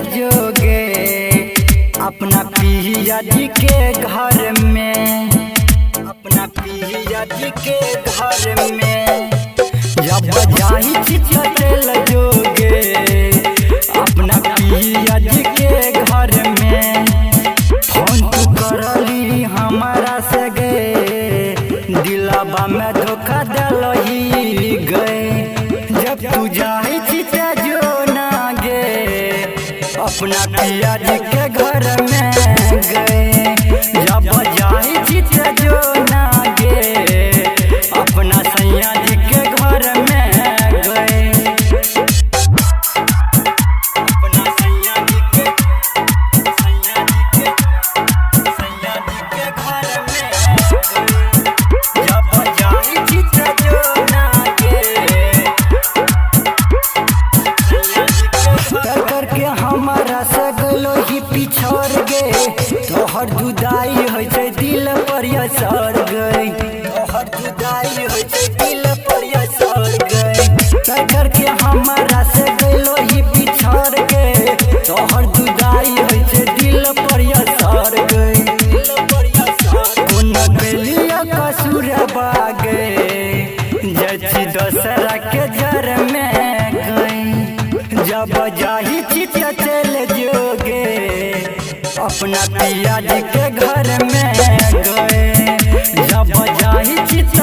जोगे अपना पिया जी के घर में, अपना पिया जी के घर में जब जाही चल जोगे अपना पिया जी के घर में। फोन तू करली हमारा से गए दिलाबा में धोखा दिलही गए। जब तू जाही चिता जो ना गे अपना पिया जी के घर में गए। जब जाही चिता जो ना गे अपना सैया जी के घर में गए। अपना सैया जी के घर में जब जाही चिता जो ना गे करके हमारा से गलो ही पिछड़ गे। तोहर जुदाई हो दिल पर असर गई, तोहर जुदाई हो दिल पर असर गई। करके हमारा से गलो ही पिछड़ गे। तोहर जुदाई हो दिल पर असर गई, दिल पर असर। उन बेलिया कसूर बागे जची दोसरा के जर में गई। जब जाही चित चल जोगे अपना पिया जी के घर में गए। जब जाही चित